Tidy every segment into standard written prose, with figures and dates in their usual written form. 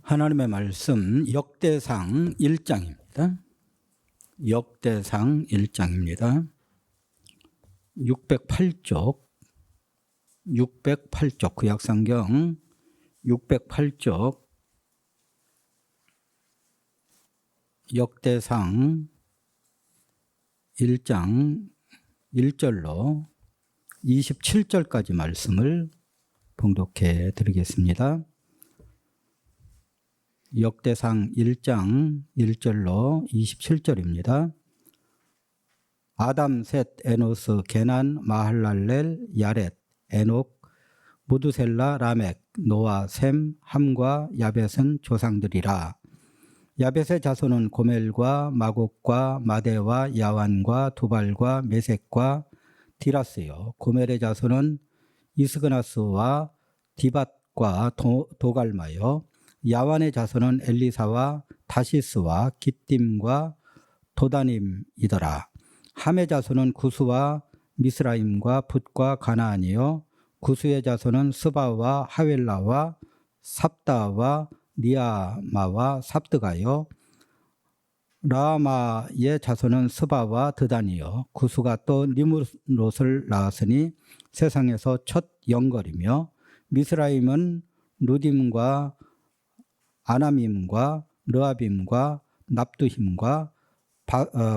하나님의 말씀 역대상 1장입니다. 역대상 1장입니다. 608쪽 구약성경 608쪽 역대상 1장 1절로 27절까지 말씀을 봉독해 드리겠습니다. 역대상 1장 1절로 27절입니다. 아담, 셋, 에노스, 게난, 마할랄렐, 야렛, 에녹, 무두셀라, 라멕, 노아, 셈, 함과 야벳은 조상들이라. 야벳의 자손은 고멜과 마곡과 마대와 야완과 두발과 메섹과 디라스요. 고멜의 자손은 이스그나스와 디밧과 도갈마요. 야완의 자손은 엘리사와 다시스와 깃딤과 도다님이더라. 함의 자손은 구스와 미스라임과 붓과 가나안이요. 구스의 자손은 스바와 하웰라와 삽다와 니아마와 삽드가요. 라마의 자손은 스바와 드단이요. 구스가 또 니므롯을 낳았으니 세상에서 첫 영걸이며, 미스라임은 루딤과 아나밈과 르아빔과 납두힘과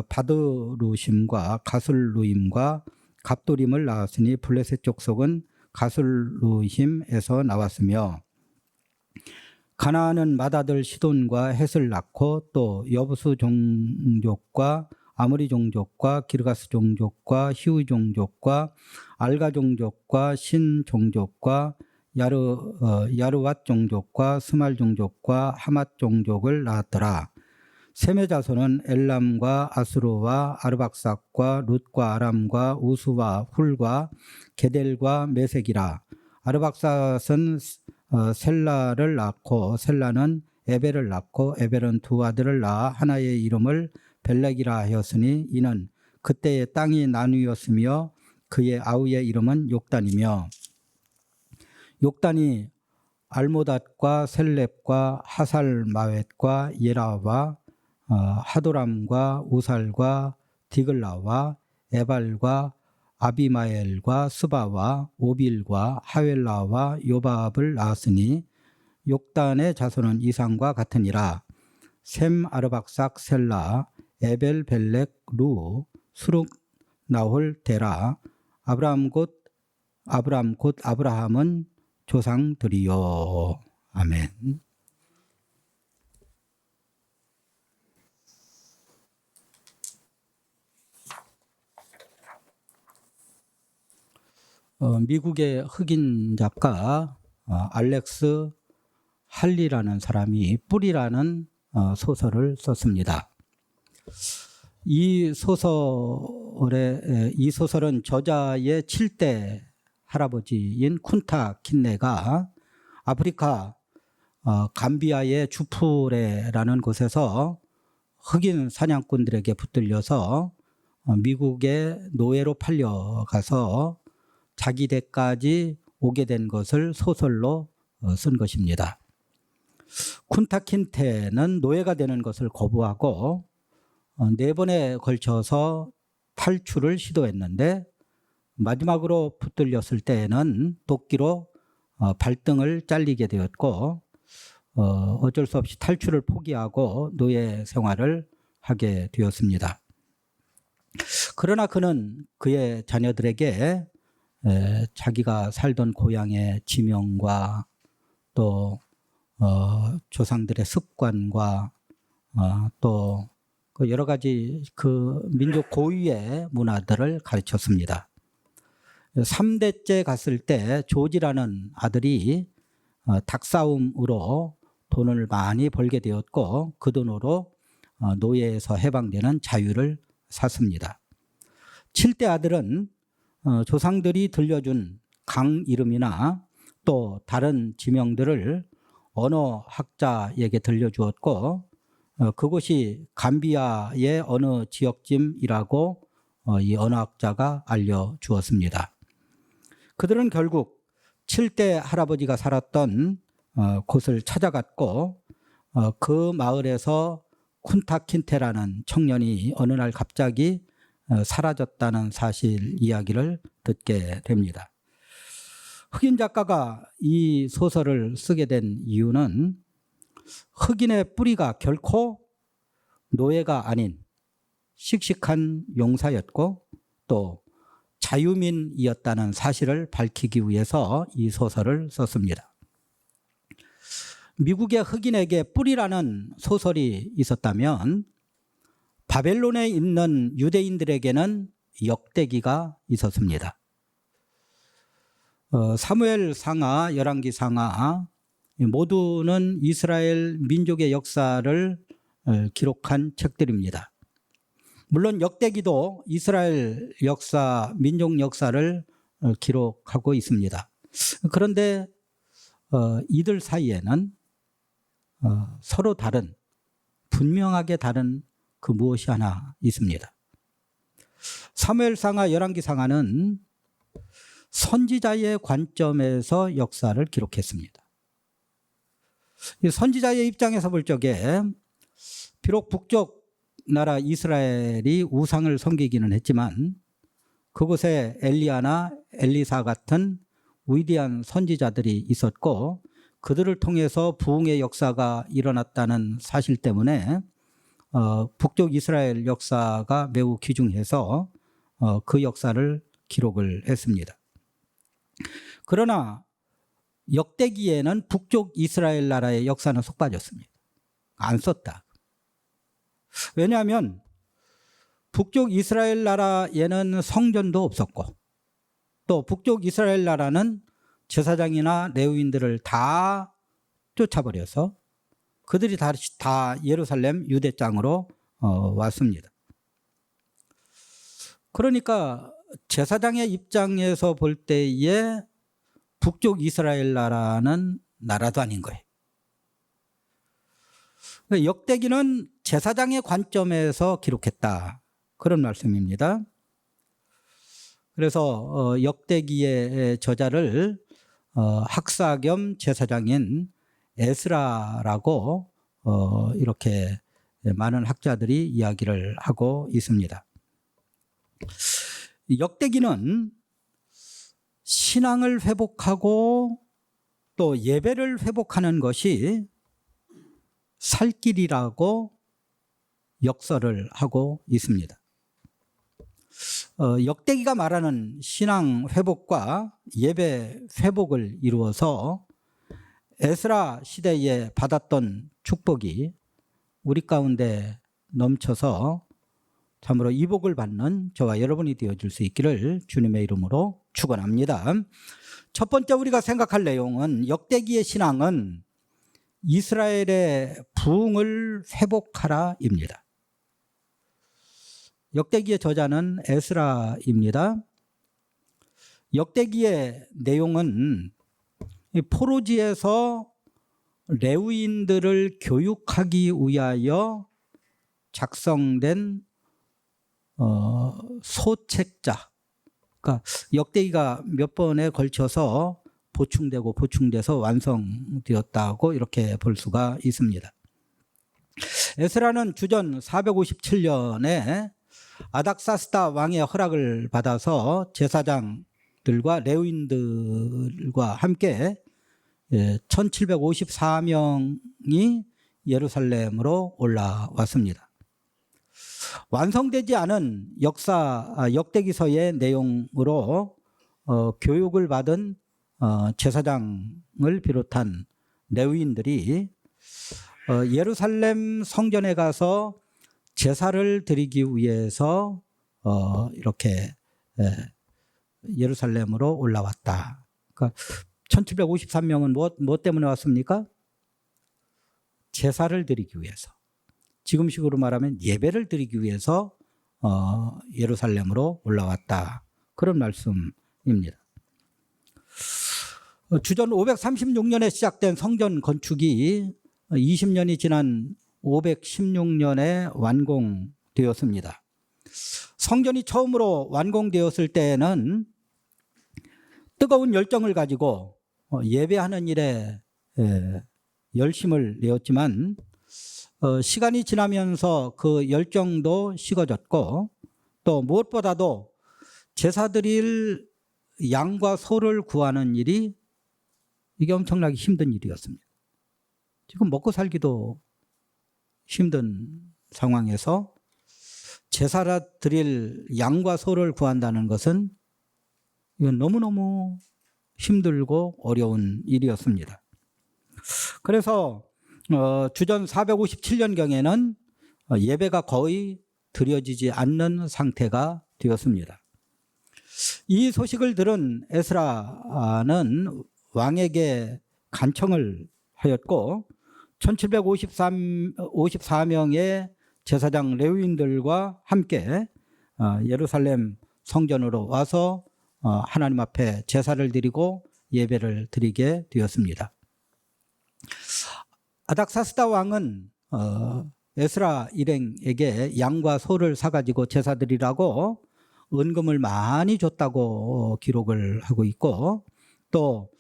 바드루심과 가술루임과 갑도림을 낳았으니 블레셋 족속은 가술루힘에서 나왔으며, 가나안은 맏아들 시돈과 헷을 낳고 또 여부수 종족과 아모리 종족과 기르가스 종족과 히위 종족과 알가 종족과 신 종족과 야르왓 종족과 스말 종족과 하맛 종족을 낳았더라. 셈의 자손은 엘람과 아수르와 아르박삭과 룻과 아람과 우수와 훌과 게델과 메색이라. 아르박삭은 셀라를 낳고 셀라는 에벨을 낳고 에벨은 두 아들을 낳아 하나의 이름을 벨렉이라 하였으니 이는 그때의 땅이 나누었으며 그의 아우의 이름은 욕단이며, 욕단이 알모닷과 셀렙과 하살마웻과 예라와 하도람과 우살과 디글라와 에발과 아비마엘과 스바와 오빌과 하웰라와 요밥을 낳았으니 욕단의 자손은 이상과 같으니라. 셈, 아르박삭, 셀라, 에벨, 벨렉, 루, 수룩, 나홀, 데라, 아브람 곧 아브라함은 조상들이요. 아멘. 미국의 흑인 작가 알렉스 할리라는 사람이 뿌리라는 소설을 썼습니다. 이 소설은 저자의 7대 할아버지인 쿤타 킨네가 아프리카 감비아의 주프레라는 곳에서 흑인 사냥꾼들에게 붙들려서 미국의 노예로 팔려가서 자기 댁까지 오게 된 것을 소설로 쓴 것입니다. 쿤타 킨테는 노예가 되는 것을 거부하고 4번에 걸쳐서 탈출을 시도했는데 마지막으로 붙들렸을 때에는 도끼로 발등을 잘리게 되었고 어쩔 수 없이 탈출을 포기하고 노예 생활을 하게 되었습니다. 그러나 그는 그의 자녀들에게 자기가 살던 고향의 지명과 또 조상들의 습관과 또 여러 가지 그 민족 고유의 문화들을 가르쳤습니다. 3대째 갔을 때 조지라는 아들이 닭싸움으로 돈을 많이 벌게 되었고 그 돈으로 노예에서 해방되는 자유를 샀습니다. 7대 아들은 조상들이 들려준 강 이름이나 또 다른 지명들을 언어학자에게 들려주었고 그곳이 감비아의 어느 지역쯤이라고 이 언어학자가 알려주었습니다. 그들은 결국 7대 할아버지가 살았던 곳을 찾아갔고 그 마을에서 쿤타킨테라는 청년이 어느 날 갑자기 사라졌다는 사실 이야기를 듣게 됩니다. 흑인 작가가 이 소설을 쓰게 된 이유는 흑인의 뿌리가 결코 노예가 아닌 씩씩한 용사였고 또 자유민이었다는 사실을 밝히기 위해서 이 소설을 썼습니다. 미국의 흑인에게 뿌리라는 소설이 있었다면 바벨론에 있는 유대인들에게는 역대기가 있었습니다. 사무엘 상하, 열왕기 상하 모두는 이스라엘 민족의 역사를 기록한 책들입니다. 물론 역대기도 이스라엘 역사, 민족 역사를 기록하고 있습니다. 그런데 이들 사이에는 서로 다른, 분명하게 다른 그 무엇이 하나 있습니다. 사무엘상하, 열왕기상하는 선지자의 관점에서 역사를 기록했습니다. 이 선지자의 입장에서 볼 적에 비록 북쪽 나라 이스라엘이 우상을 섬기기는 했지만 그곳에 엘리야나 엘리사 같은 위대한 선지자들이 있었고 그들을 통해서 부흥의 역사가 일어났다는 사실 때문에 북쪽 이스라엘 역사가 매우 귀중해서 그 역사를 기록을 했습니다. 그러나 역대기에는 북쪽 이스라엘 나라의 역사는 속 빠졌습니다. 안 썼다. 왜냐하면 북쪽 이스라엘 나라에는 성전도 없었고 또 북쪽 이스라엘 나라는 제사장이나 레위인들을 다 쫓아버려서 그들이 다 예루살렘 유대 땅으로 왔습니다. 그러니까 제사장의 입장에서 볼 때에 북쪽 이스라엘 나라는 나라도 아닌 거예요. 역대기는 제사장의 관점에서 기록했다. 그런 말씀입니다. 그래서 역대기의 저자를 학사 겸 제사장인 에스라라고 이렇게 많은 학자들이 이야기를 하고 있습니다. 역대기는 신앙을 회복하고 또 예배를 회복하는 것이 살 길이라고 역설을 하고 있습니다. 역대기가 말하는 신앙 회복과 예배 회복을 이루어서 에스라 시대에 받았던 축복이 우리 가운데 넘쳐서 참으로 이복을 받는 저와 여러분이 되어줄 수 있기를 주님의 이름으로 축원합니다. 첫 번째 우리가 생각할 내용은 역대기의 신앙은 이스라엘의 부흥을 회복하라입니다. 역대기의 저자는 에스라입니다. 역대기의 내용은 포로지에서 레위인들을 교육하기 위하여 작성된 소책자, 그러니까 역대기가 몇 번에 걸쳐서 보충되고 보충돼서 완성되었다고 이렇게 볼 수가 있습니다. 에스라는 주전 457년에 아닥사스다 왕의 허락을 받아서 제사장들과 레위인들과 함께 1754명이 예루살렘으로 올라왔습니다. 완성되지 않은 역대기서의 내용으로 교육을 받은 제사장을 비롯한 레위인들이 예루살렘 성전에 가서 제사를 드리기 위해서 이렇게 예루살렘으로 올라왔다. 그러니까 1753명은 뭐 때문에 왔습니까? 제사를 드리기 위해서. 지금식으로 말하면 예배를 드리기 위해서 예루살렘으로 올라왔다. 그런 말씀입니다. 주전 536년에 시작된 성전 건축이 20년이 지난 516년에 완공되었습니다. 성전이 처음으로 완공되었을 때에는 뜨거운 열정을 가지고 예배하는 일에 열심을 내었지만 시간이 지나면서 그 열정도 식어졌고 또 무엇보다도 제사 드릴 양과 소를 구하는 일이 이게 엄청나게 힘든 일이었습니다. 지금 먹고 살기도 힘든 상황에서 제사 드릴 양과 소를 구한다는 것은 이건 너무너무 힘들고 어려운 일이었습니다. 그래서 주전 457년경에는 예배가 거의 드려지지 않는 상태가 되었습니다. 이 소식을 들은 에스라는 왕에게 간청을 하였고 1754명의 제사장 레위인들과 함께 예루살렘 성전으로 와서 하나님 앞에 제사를 드리고 예배를 드리게 되었습니다. 아닥사스다 왕은 에스라 일행에게 양과 소를 사가지고 제사 드리라고 은금을 많이 줬다고 기록을 하고 있고 또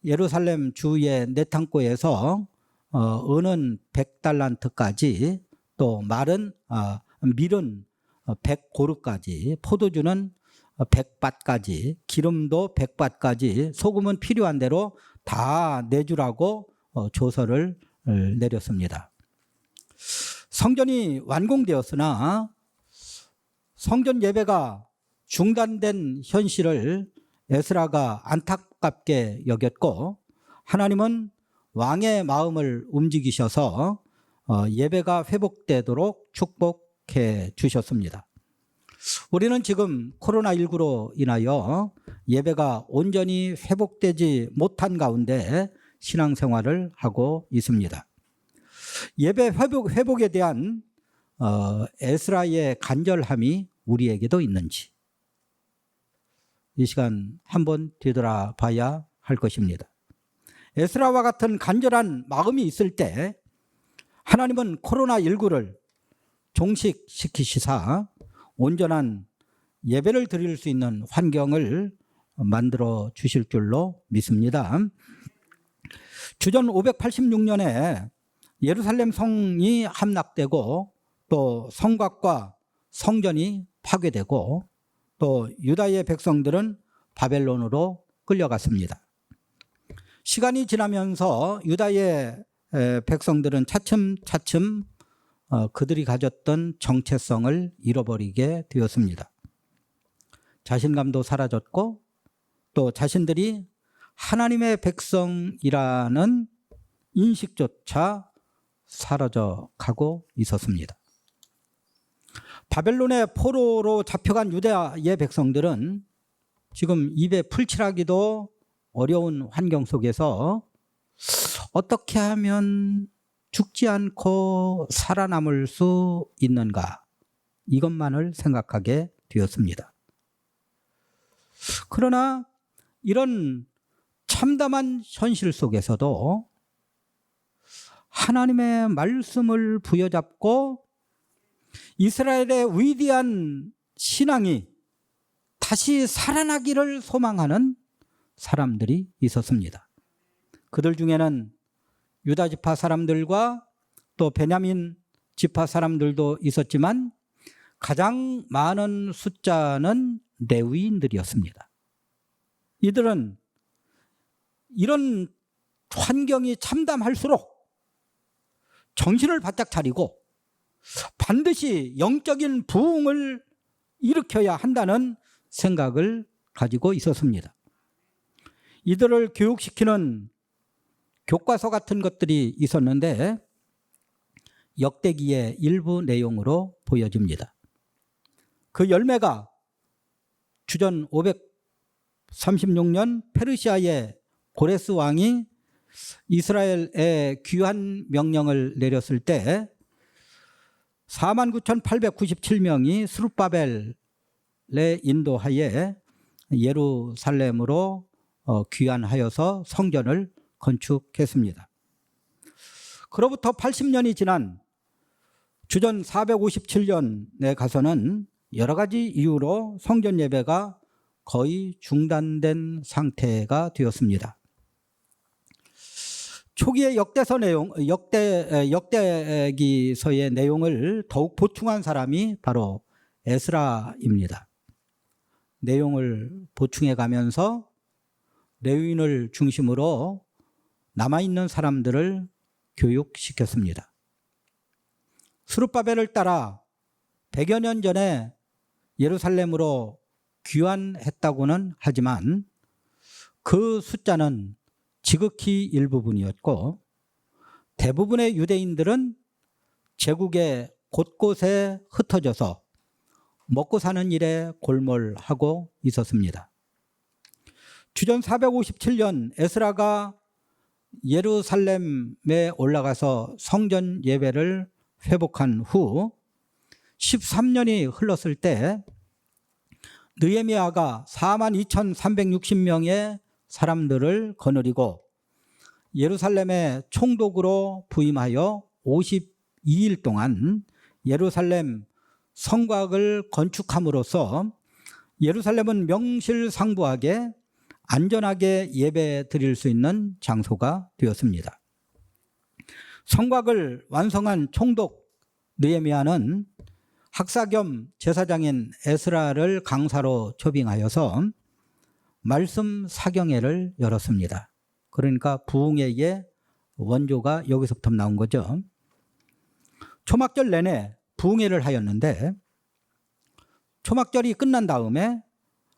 예루살렘 주의 내탕고에서 은은 100달란트까지 또 밀은 100고르까지 포도주는 100밭까지 기름도 100밭까지 소금은 필요한 대로 다 내주라고 조서를 내렸습니다. 성전이 완공되었으나 성전 예배가 중단된 현실을 에스라가 안타깝게 여겼고 하나님은 왕의 마음을 움직이셔서 예배가 회복되도록 축복해 주셨습니다. 우리는 지금 코로나19로 인하여 예배가 온전히 회복되지 못한 가운데 신앙생활을 하고 있습니다. 예배 회복에 대한 에스라의 간절함이 우리에게도 있는지 이 시간 한번 되돌아봐야 할 것입니다. 에스라와 같은 간절한 마음이 있을 때 하나님은 코로나19를 종식시키시사 온전한 예배를 드릴 수 있는 환경을 만들어 주실 줄로 믿습니다. 주전 586년에 예루살렘 성이 함락되고 또 성곽과 성전이 파괴되고 또 유다의 백성들은 바벨론으로 끌려갔습니다. 시간이 지나면서 유다의 백성들은 차츰차츰 그들이 가졌던 정체성을 잃어버리게 되었습니다. 자신감도 사라졌고 또 자신들이 하나님의 백성이라는 인식조차 사라져 가고 있었습니다. 바벨론의 포로로 잡혀간 유다의 백성들은 지금 입에 풀칠하기도 어려운 환경 속에서 어떻게 하면 죽지 않고 살아남을 수 있는가 이것만을 생각하게 되었습니다. 그러나 이런 참담한 현실 속에서도 하나님의 말씀을 부여잡고 이스라엘의 위대한 신앙이 다시 살아나기를 소망하는 사람들이 있었습니다. 그들 중에는 유다 지파 사람들과 또 베냐민 지파 사람들도 있었지만 가장 많은 숫자는 레위인들이었습니다. 이들은 이런 환경이 참담할수록 정신을 바짝 차리고 반드시 영적인 부흥을 일으켜야 한다는 생각을 가지고 있었습니다. 이들을 교육시키는 교과서 같은 것들이 있었는데 역대기의 일부 내용으로 보여집니다. 그 열매가 주전 536년 페르시아의 고레스 왕이 이스라엘에 귀환 명령을 내렸을 때 49,897명이 스룹바벨의 인도하에 예루살렘으로 귀환하여서 성전을 건축했습니다. 그로부터 80년이 지난 주전 457년에 가서는 여러 가지 이유로 성전 예배가 거의 중단된 상태가 되었습니다. 초기의 역대기서의 내용을 더욱 보충한 사람이 바로 에스라입니다. 내용을 보충해 가면서 레위인을 중심으로 남아있는 사람들을 교육시켰습니다. 스룹바벨을 따라 100여 년 전에 예루살렘으로 귀환했다고는 하지만 그 숫자는 지극히 일부분이었고 대부분의 유대인들은 제국의 곳곳에 흩어져서 먹고 사는 일에 골몰하고 있었습니다. 주전 457년 에스라가 예루살렘에 올라가서 성전 예배를 회복한 후 13년이 흘렀을 때 느헤미야가 42,360명의 사람들을 거느리고 예루살렘의 총독으로 부임하여 52일 동안 예루살렘 성곽을 건축함으로써 예루살렘은 명실상부하게 안전하게 예배 드릴 수 있는 장소가 되었습니다. 성곽을 완성한 총독 느헤미야는 학사 겸 제사장인 에스라를 강사로 초빙하여서 말씀 사경회를 열었습니다. 그러니까 부흥회의 원조가 여기서부터 나온 거죠. 초막절 내내 부흥회를 하였는데 초막절이 끝난 다음에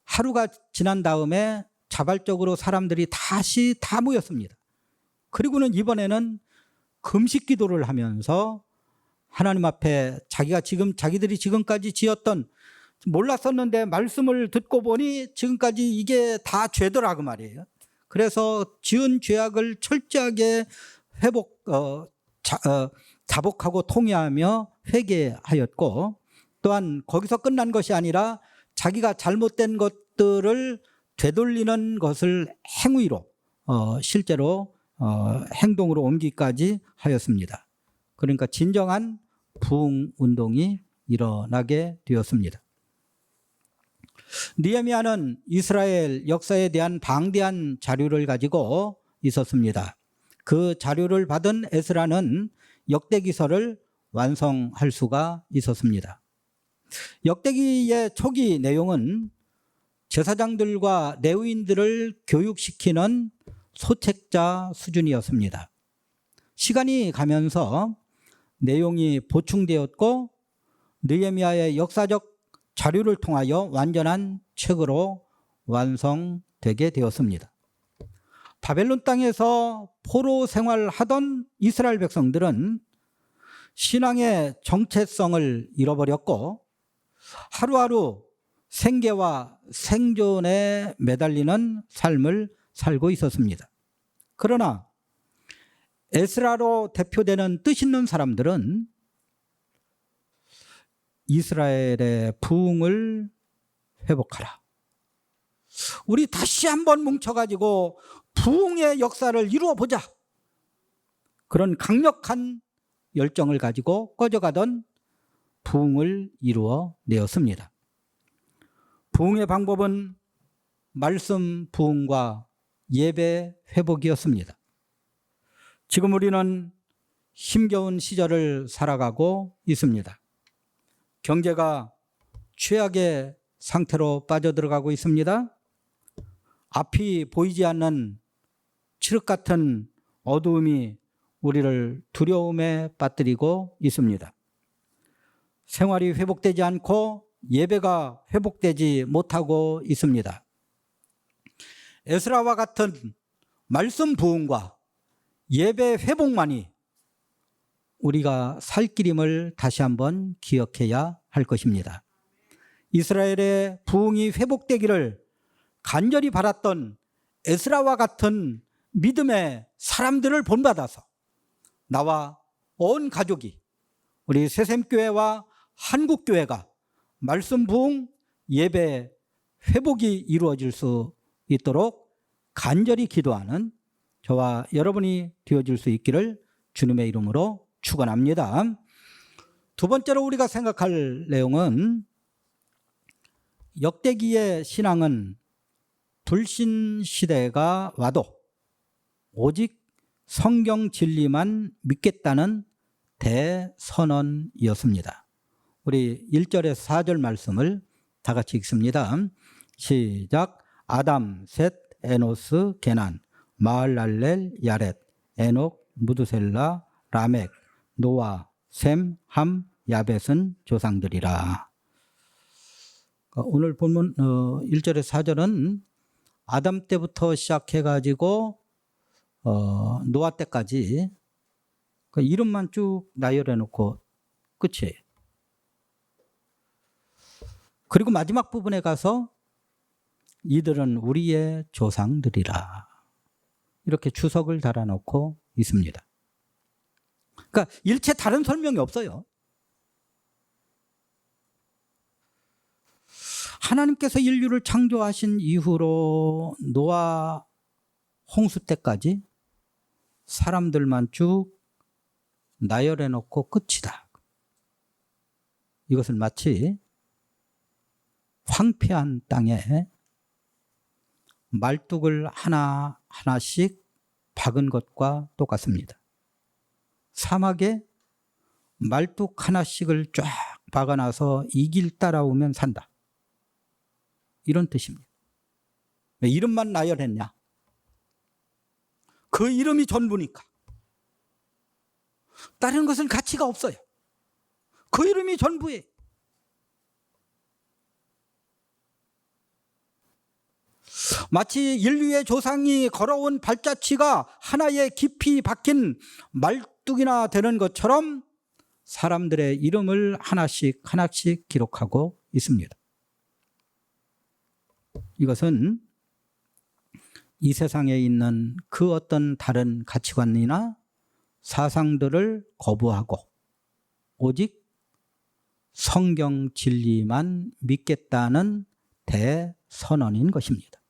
하루가 지난 다음에 자발적으로 사람들이 다시 다 모였습니다. 그리고는 이번에는 금식 기도를 하면서 하나님 앞에 자기들이 지금까지 지었던, 몰랐었는데 말씀을 듣고 보니 지금까지 이게 다 죄더라 그 말이에요. 그래서 지은 죄악을 철저하게 자복하고 통회하며 회개하였고, 또한 거기서 끝난 것이 아니라 자기가 잘못된 것들을 되돌리는 것을 행위로 실제로 행동으로 옮기기까지 하였습니다. 그러니까 진정한 부흥 운동이 일어나게 되었습니다. 느헤미야는 이스라엘 역사에 대한 방대한 자료를 가지고 있었습니다. 그 자료를 받은 에스라는 역대기서를 완성할 수가 있었습니다. 역대기의 초기 내용은 제사장들과 레위인들을 교육시키는 소책자 수준이었습니다. 시간이 가면서 내용이 보충되었고 느헤미야의 역사적 자료를 통하여 완전한 책으로 완성되게 되었습니다. 바벨론 땅에서 포로 생활하던 이스라엘 백성들은 신앙의 정체성을 잃어버렸고 하루하루 생계와 생존에 매달리는 삶을 살고 있었습니다. 그러나 에스라로 대표되는 뜻있는 사람들은 이스라엘의 부흥을 회복하라, 우리 다시 한번 뭉쳐가지고 부흥의 역사를 이루어보자, 그런 강력한 열정을 가지고 꺼져가던 부흥을 이루어내었습니다. 부흥의 방법은 말씀 부흥과 예배 회복이었습니다. 지금 우리는 힘겨운 시절을 살아가고 있습니다. 경제가 최악의 상태로 빠져들어가고 있습니다. 앞이 보이지 않는 칠흑 같은 어두움이 우리를 두려움에 빠뜨리고 있습니다. 생활이 회복되지 않고 예배가 회복되지 못하고 있습니다. 에스라와 같은 말씀 부흥과 예배 회복만이 우리가 살 길임을 다시 한번 기억해야 할 것입니다. 이스라엘의 부흥이 회복되기를 간절히 바랐던 에스라와 같은 믿음의 사람들을 본받아서 나와 온 가족이, 우리 새샘교회와 한국교회가 말씀 부흥 예배 회복이 이루어질 수 있도록 간절히 기도하는 저와 여러분이 되어질 수 있기를 주님의 이름으로 축원합니다. 두 번째로 우리가 생각할 내용은 역대기의 신앙은 불신 시대가 와도 오직 성경 진리만 믿겠다는 대선언이었습니다. 우리 1절에서 4절 말씀을 다 같이 읽습니다. 시작. 아담, 셋, 에노스, 게난, 마할랄렐, 야렛, 에녹, 무드셀라, 라멕, 노아, 셈, 함, 야벳은 조상들이라. 오늘 본문 1절에서 4절은 아담 때부터 시작해가지고 노아 때까지 그 이름만 쭉 나열해 놓고 끝이에요. 그리고 마지막 부분에 가서 이들은 우리의 조상들이라 이렇게 주석을 달아놓고 있습니다. 그러니까 일체 다른 설명이 없어요. 하나님께서 인류를 창조하신 이후로 노아 홍수 때까지 사람들만 쭉 나열해 놓고 끝이다. 이것을 마치 황폐한 땅에 말뚝을 하나하나씩 박은 것과 똑같습니다. 사막에 말뚝 하나씩을 쫙 박아놔서 이 길 따라오면 산다. 이런 뜻입니다. 왜 이름만 나열했냐? 그 이름이 전부니까. 다른 것은 가치가 없어요. 그 이름이 전부예요. 마치 인류의 조상이 걸어온 발자취가 하나의 깊이 박힌 말뚝이나 되는 것처럼 사람들의 이름을 하나씩 하나씩 기록하고 있습니다. 이것은 이 세상에 있는 그 어떤 다른 가치관이나 사상들을 거부하고 오직 성경 진리만 믿겠다는 대선언인 것입니다.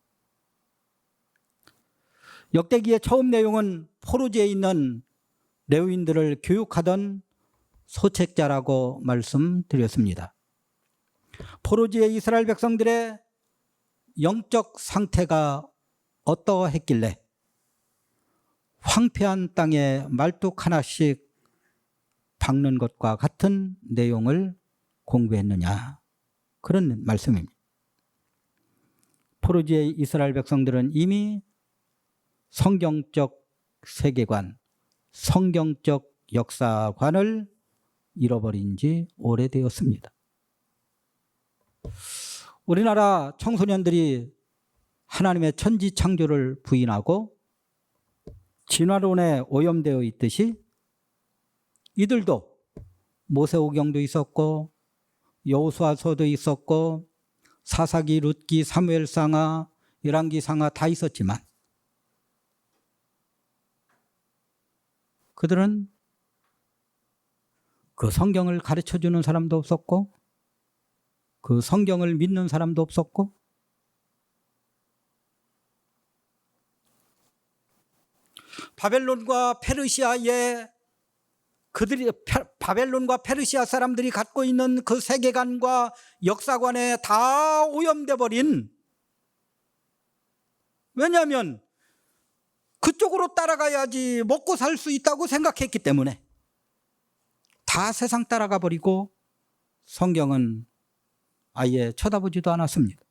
역대기의 처음 내용은 포로지에 있는 레위인들을 교육하던 소책자라고 말씀드렸습니다. 포로지의 이스라엘 백성들의 영적 상태가 어떠했길래 황폐한 땅에 말뚝 하나씩 박는 것과 같은 내용을 공부했느냐, 그런 말씀입니다. 포로지의 이스라엘 백성들은 이미 성경적 세계관, 성경적 역사관을 잃어버린 지 오래되었습니다. 우리나라 청소년들이 하나님의 천지 창조를 부인하고 진화론에 오염되어 있듯이 이들도 모세오경도 있었고 여호수아서도 있었고 사사기, 룻기, 사무엘상하, 열왕기상하 다 있었지만 그들은 그 성경을 가르쳐주는 사람도 없었고 그 성경을 믿는 사람도 없었고 바벨론과 페르시아 사람들이 갖고 있는 그 세계관과 역사관에 다 오염돼 버린, 왜냐하면 그쪽으로 따라가야지 먹고 살 수 있다고 생각했기 때문에 다 세상 따라가 버리고 성경은 아예 쳐다보지도 않았습니다.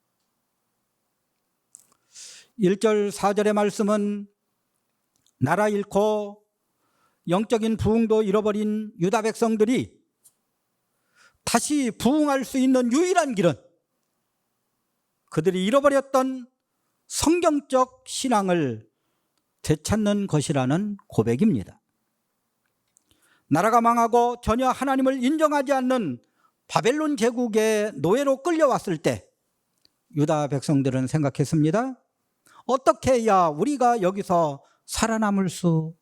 1절 4절의 말씀은 나라 잃고 영적인 부흥도 잃어버린 유다 백성들이 다시 부흥할 수 있는 유일한 길은 그들이 잃어버렸던 성경적 신앙을 되찾는 것이라는 고백입니다. 나라가 망하고 전혀 하나님을 인정하지 않는 바벨론 제국의 노예로 끌려왔을 때 유다 백성들은 생각했습니다. 어떻게 해야 우리가 여기서 살아남을 수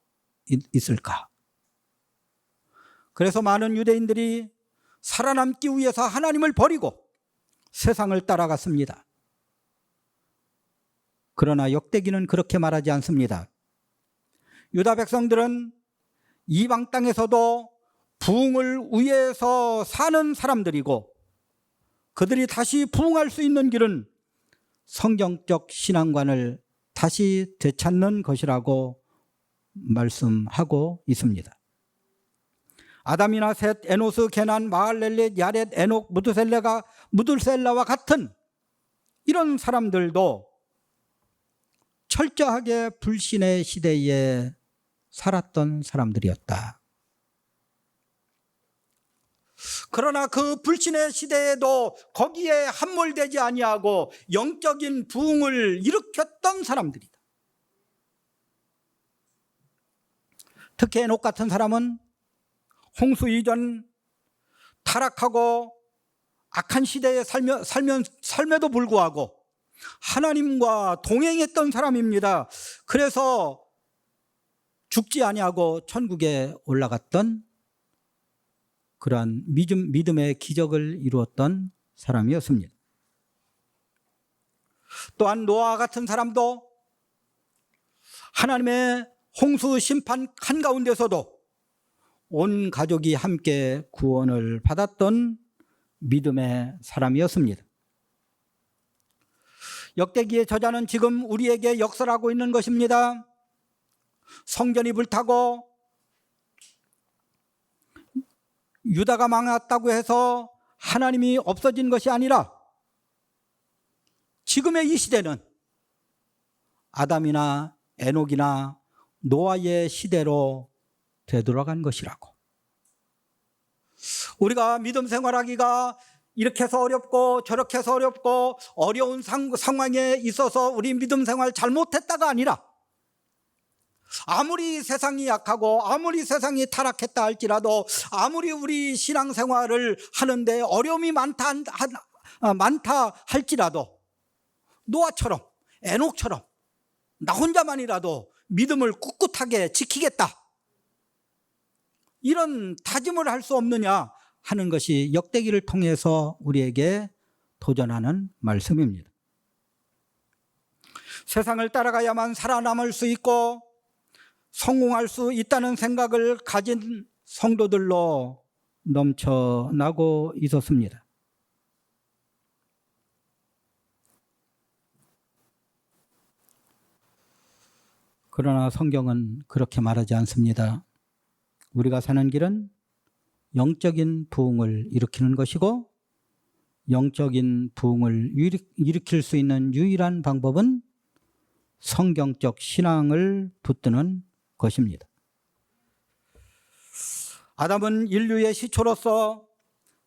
있을까? 그래서 많은 유대인들이 살아남기 위해서 하나님을 버리고 세상을 따라갔습니다. 그러나 역대기는 그렇게 말하지 않습니다. 유다 백성들은 이방 땅에서도 부흥을 위해서 사는 사람들이고 그들이 다시 부흥할 수 있는 길은 성경적 신앙관을 다시 되찾는 것이라고 말씀하고 있습니다. 아담이나 셋, 에노스, 게난, 마할렐렛, 야렛, 에녹, 무드셀라와 같은 이런 사람들도 철저하게 불신의 시대에 살았던 사람들이었다. 그러나 그 불신의 시대에도 거기에 함몰되지 아니하고 영적인 부흥을 일으켰던 사람들이다. 특히 에녹 같은 사람은 홍수 이전 타락하고 악한 시대에 삶에도 불구하고 하나님과 동행했던 사람입니다. 그래서 죽지 아니하고 천국에 올라갔던 그러한 믿음의 기적을 이루었던 사람이었습니다. 또한 노아 같은 사람도 하나님의 홍수 심판 한가운데서도 온 가족이 함께 구원을 받았던 믿음의 사람이었습니다. 역대기의 저자는 지금 우리에게 역설하고 있는 것입니다. 성전이 불타고 유다가 망했다고 해서 하나님이 없어진 것이 아니라 지금의 이 시대는 아담이나 에녹이나 노아의 시대로 되돌아간 것이라고. 우리가 믿음 생활하기가 이렇게 해서 어렵고 저렇게 해서 어렵고 어려운 상황에 있어서 우리 믿음 생활 잘못했다가 아니라 아무리 세상이 약하고 아무리 세상이 타락했다 할지라도 아무리 우리 신앙생활을 하는데 어려움이 많다 할지라도 노아처럼 에녹처럼 나 혼자만이라도 믿음을 꿋꿋하게 지키겠다, 이런 다짐을 할 수 없느냐 하는 것이 역대기를 통해서 우리에게 도전하는 말씀입니다. 세상을 따라가야만 살아남을 수 있고 성공할 수 있다는 생각을 가진 성도들로 넘쳐나고 있었습니다. 그러나 성경은 그렇게 말하지 않습니다. 우리가 사는 길은 영적인 부흥을 일으키는 것이고 영적인 부흥을 일으킬 수 있는 유일한 방법은 성경적 신앙을 붙드는 것입니다. 아담은 인류의 시초로서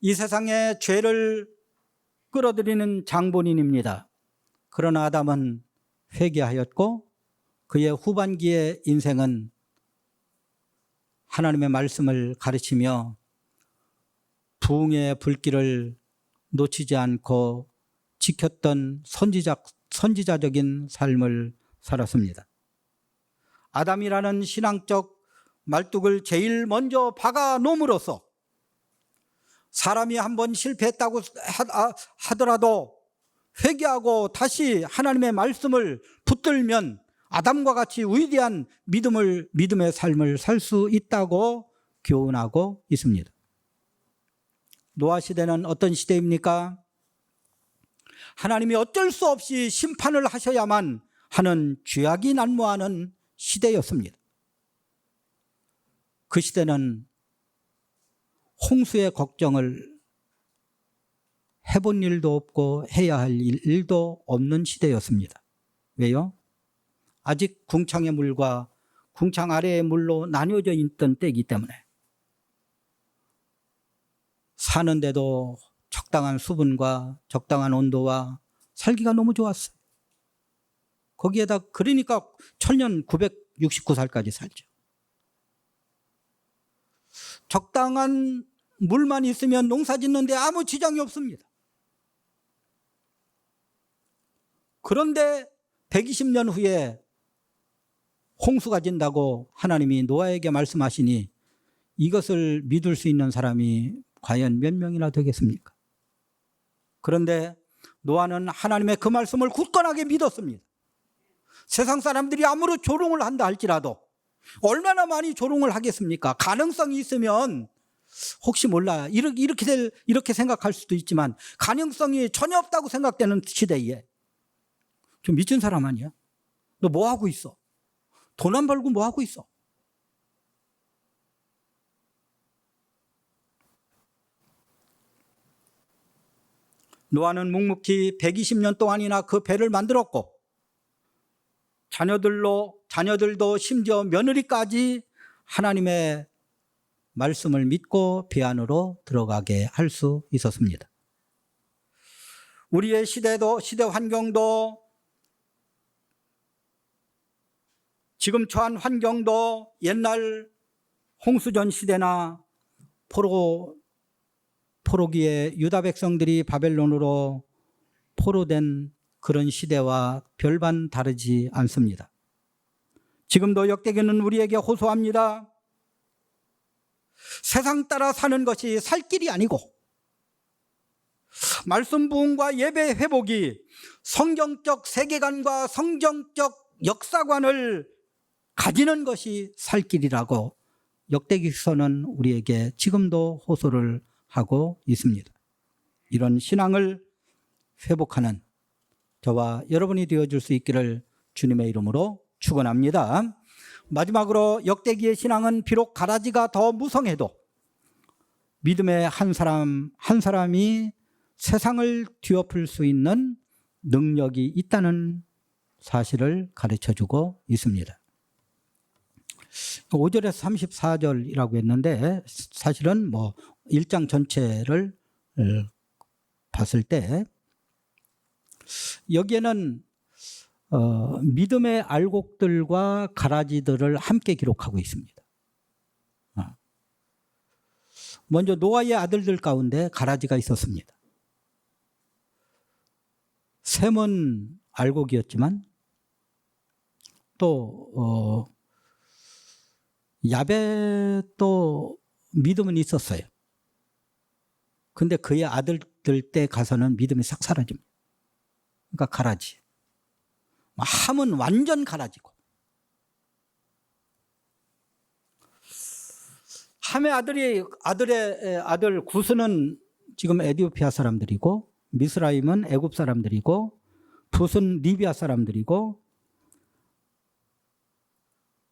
이 세상에 죄를 끌어들이는 장본인입니다. 그러나 아담은 회개하였고 그의 후반기의 인생은 하나님의 말씀을 가르치며 부흥의 불길을 놓치지 않고 지켰던 선지자적인 삶을 살았습니다. 아담이라는 신앙적 말뚝을 제일 먼저 박아 놓음으로써 사람이 한번 실패했다고 하더라도 회개하고 다시 하나님의 말씀을 붙들면 아담과 같이 위대한 믿음의 삶을 살 수 있다고 교훈하고 있습니다. 노아 시대는 어떤 시대입니까? 하나님이 어쩔 수 없이 심판을 하셔야만 하는 죄악이 난무하는 시대였습니다. 그 시대는 홍수의 걱정을 해본 일도 없고 해야 할 일도 없는 시대였습니다. 왜요? 아직 궁창의 물과 궁창 아래의 물로 나뉘어져 있던 때이기 때문에 사는데도 적당한 수분과 적당한 온도와 살기가 너무 좋았어요. 거기에다 그러니까 천년 969살까지 살죠. 적당한 물만 있으면 농사 짓는데 아무 지장이 없습니다. 그런데 120년 후에 홍수가 진다고 하나님이 노아에게 말씀하시니 이것을 믿을 수 있는 사람이 과연 몇 명이나 되겠습니까? 그런데 노아는 하나님의 그 말씀을 굳건하게 믿었습니다. 세상 사람들이 아무리 조롱을 한다 할지라도 얼마나 많이 조롱을 하겠습니까? 가능성이 있으면 혹시 몰라 이렇게 생각할 수도 있지만 가능성이 전혀 없다고 생각되는 시대에 좀 미친 사람 아니야? 너 뭐 하고 있어? 돈 안 벌고 뭐 하고 있어? 노아는 묵묵히 120년 동안이나 그 배를 만들었고 자녀들도 심지어 며느리까지 하나님의 말씀을 믿고 배 안으로 들어가게 할 수 있었습니다. 우리의 시대 환경도 지금 처한 환경도 옛날 홍수전 시대나 포로기에 유다 백성들이 바벨론으로 포로된 그런 시대와 별반 다르지 않습니다. 지금도 역대기는 우리에게 호소합니다. 세상 따라 사는 것이 살 길이 아니고 말씀 부흥과 예배 회복이 성경적 세계관과 성경적 역사관을 가지는 것이 살 길이라고 역대기서는 우리에게 지금도 호소를 하고 있습니다. 이런 신앙을 회복하는 저와 여러분이 되어줄 수 있기를 주님의 이름으로 축원합니다. 마지막으로 역대기의 신앙은 비록 가라지가 더 무성해도 믿음의 한 사람이 세상을 뒤엎을 수 있는 능력이 있다는 사실을 가르쳐주고 있습니다. 5절에서 34절이라고 했는데 사실은 1장 전체를 봤을 때 여기에는 믿음의 알곡들과 가라지들을 함께 기록하고 있습니다. 먼저 노아의 아들들 가운데 가라지가 있었습니다. 셈은 알곡이었지만 또 야벳도 믿음은 있었어요. 근데 그의 아들들 때 가서는 믿음이 싹 사라집니다. 그러니까 가라지. 함은 완전 가라지고. 함의 아들 구스는 지금 에티오피아 사람들이고, 미스라임은 애굽 사람들이고, 붓은 리비아 사람들이고,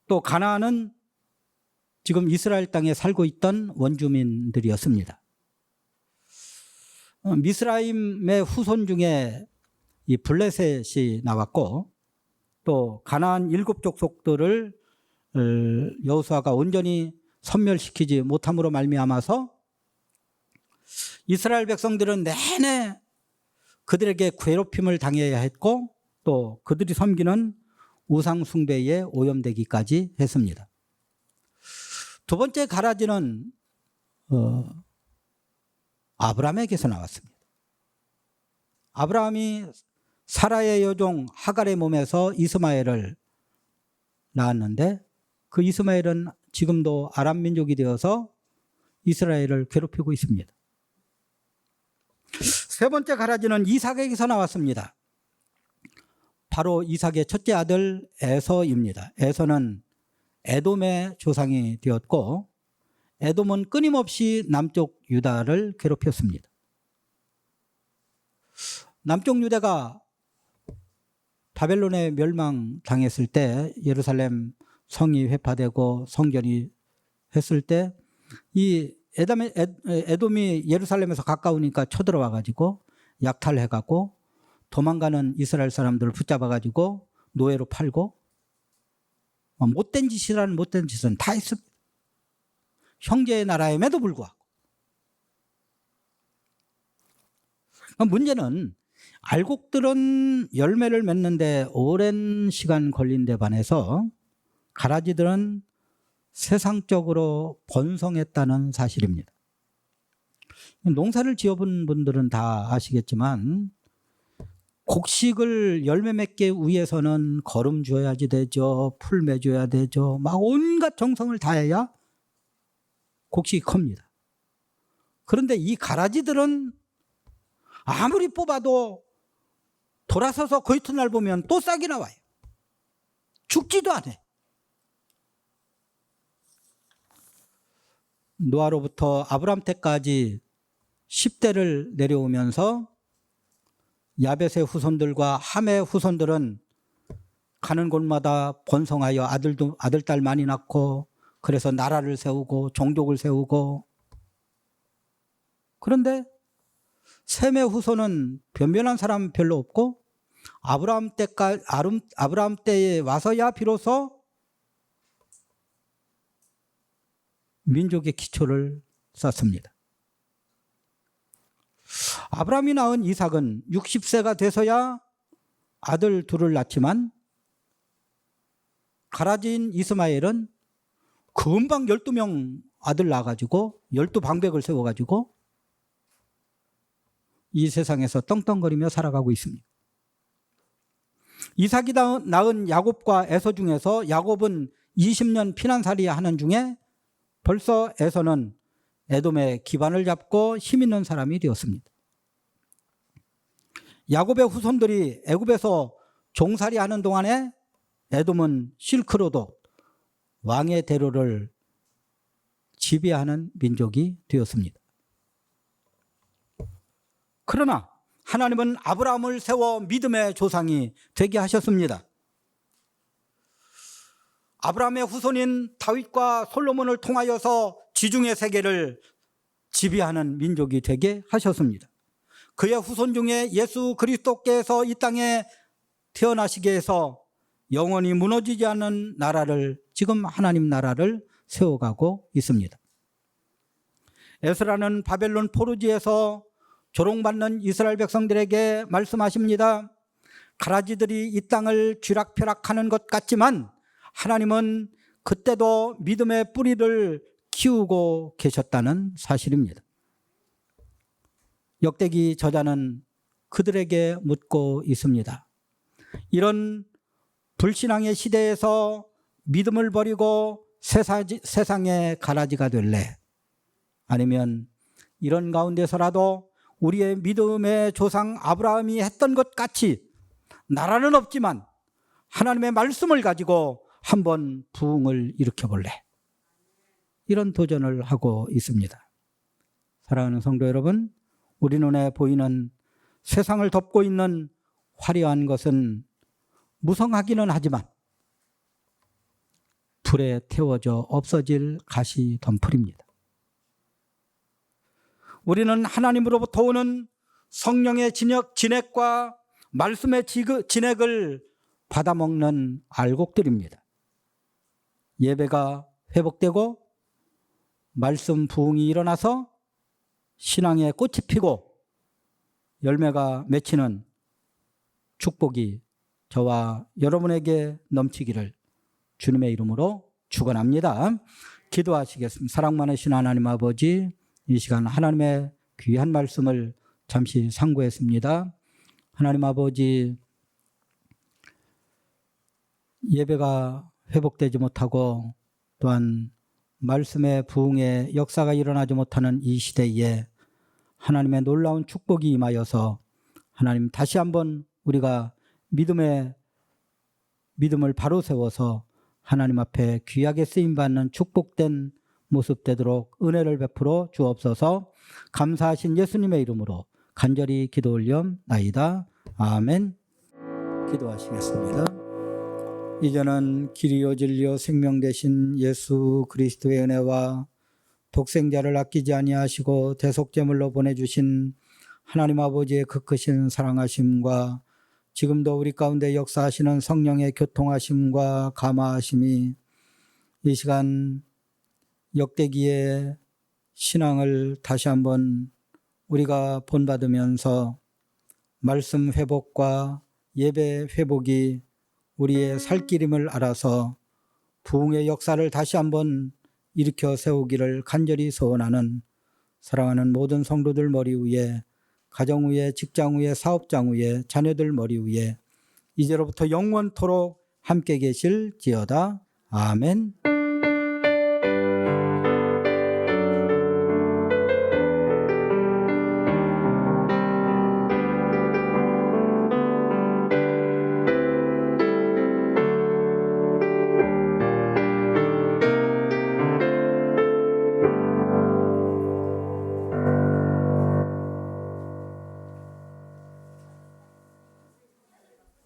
또 가나안은 지금 이스라엘 땅에 살고 있던 원주민들이었습니다. 미스라임의 후손 중에 이 블레셋이 나왔고 또 가나안 7족속들을 여호수아가 온전히 섬멸시키지 못함으로 말미암아서 이스라엘 백성들은 내내 그들에게 괴롭힘을 당해야 했고 또 그들이 섬기는 우상 숭배에 오염되기까지 했습니다. 두 번째 가라지는 아브라함에게서 나왔습니다. 아브라함이 사라의 여종 하갈의 몸에서 이스마엘을 낳았는데 그 이스마엘은 지금도 아람 민족이 되어서 이스라엘을 괴롭히고 있습니다. 세 번째 가라지는 이삭에게서 나왔습니다. 바로 이삭의 첫째 아들 에서입니다. 에서는 에돔의 조상이 되었고 에돔은 끊임없이 남쪽 유다를 괴롭혔습니다. 남쪽 유다가 바벨론에 멸망당했을 때 예루살렘 성이 회파되고 성전이 했을 때 이 에돔이 예루살렘에서 가까우니까 쳐들어와 가지고 약탈해 갖고 도망가는 이스라엘 사람들을 붙잡아 가지고 노예로 팔고 못된 짓이라는 못된 짓은 다 했습니다. 형제의 나라임에도 불구하고. 문제는 알곡들은 열매를 맺는데 오랜 시간 걸린 데 반해서 가라지들은 세상적으로 번성했다는 사실입니다. 농사를 지어본 분들은 다 아시겠지만 곡식을 열매 맺기 위해서는 거름 줘야지 되죠. 풀 매줘야 되죠. 막 온갖 정성을 다해야 곡식이 큽니다. 그런데 이 가라지들은 아무리 뽑아도 돌아서서 그 이튿날 보면 또 싹이 나와요. 죽지도 않아요. 노아로부터 아브람 때까지 10대를 내려오면서 야벳의 후손들과 함의 후손들은 가는 곳마다 번성하여 아들, 딸 많이 낳고 그래서 나라를 세우고 종족을 세우고 그런데 셈의 후손은 변변한 사람 별로 없고 아브라함 때에 와서야 비로소 민족의 기초를 쌓습니다. 아브라함이 낳은 이삭은 60세가 돼서야 아들 둘을 낳지만 가라진 이스마엘은 금방 12명 아들 낳아가지고 12방백을 세워가지고 이 세상에서 떵떵거리며 살아가고 있습니다. 이삭이 낳은 야곱과 에서 중에서 야곱은 20년 피난살이 하는 중에 벌써 에서는 에돔의 기반을 잡고 힘 있는 사람이 되었습니다. 야곱의 후손들이 애굽에서 종살이 하는 동안에 에돔은 실크로드 왕의 대로를 지배하는 민족이 되었습니다. 그러나 하나님은 아브라함을 세워 믿음의 조상이 되게 하셨습니다. 아브라함의 후손인 다윗과 솔로몬을 통하여서 지중해 세계를 지배하는 민족이 되게 하셨습니다. 그의 후손 중에 예수 그리스도께서 이 땅에 태어나시게 해서 영원히 무너지지 않는 나라를, 지금 하나님 나라를 세워가고 있습니다. 에스라는 바벨론 포로지에서 조롱받는 이스라엘 백성들에게 말씀하십니다. 가라지들이 이 땅을 쥐락펴락하는 것 같지만 하나님은 그때도 믿음의 뿌리를 키우고 계셨다는 사실입니다. 역대기 저자는 그들에게 묻고 있습니다. 이런 불신앙의 시대에서 믿음을 버리고 세상의 가라지가 될래? 아니면 이런 가운데서라도 우리의 믿음의 조상 아브라함이 했던 것 같이 나라는 없지만 하나님의 말씀을 가지고 한번 부흥을 일으켜볼래? 이런 도전을 하고 있습니다. 사랑하는 성도 여러분, 우리 눈에 보이는 세상을 덮고 있는 화려한 것은 무성하기는 하지만 불에 태워져 없어질 가시덤불입니다. 우리는 하나님으로부터 오는 성령의 진액과 말씀의 진액을 받아먹는 알곡들입니다. 예배가 회복되고 말씀 부흥이 일어나서 신앙의 꽃이 피고 열매가 맺히는 축복이 저와 여러분에게 넘치기를 주님의 이름으로 축원합니다. 기도하시겠습니다. 사랑 많으신 하나님 아버지, 이 시간 하나님의 귀한 말씀을 잠시 상고했습니다. 하나님 아버지, 예배가 회복되지 못하고 또한 말씀의 부흥의 역사가 일어나지 못하는 이 시대에 하나님의 놀라운 축복이 임하여서 하나님 다시 한번 우리가 믿음을 바로 세워서 하나님 앞에 귀하게 쓰임받는 축복된 모습 되도록 은혜를 베풀어 주옵소서. 감사하신 예수님의 이름으로 간절히 기도 올려나이다. 아멘. 기도하시겠습니다. 이제는 길이요 진리요 생명 되신 예수 그리스도의 은혜와 독생자를 아끼지 아니하시고 대속제물로 보내주신 하나님 아버지의 그 크신 사랑하심과 지금도 우리 가운데 역사하시는 성령의 교통하심과 감화하심이 이 시간 역대기의 신앙을 다시 한번 우리가 본받으면서 말씀 회복과 예배 회복이 우리의 살길임을 알아서 부흥의 역사를 다시 한번 일으켜 세우기를 간절히 소원하는 사랑하는 모든 성도들 머리 위에, 가정 위에, 직장 위에, 사업장 위에, 자녀들 머리 위에 이제로부터 영원토록 함께 계실지어다. 아멘.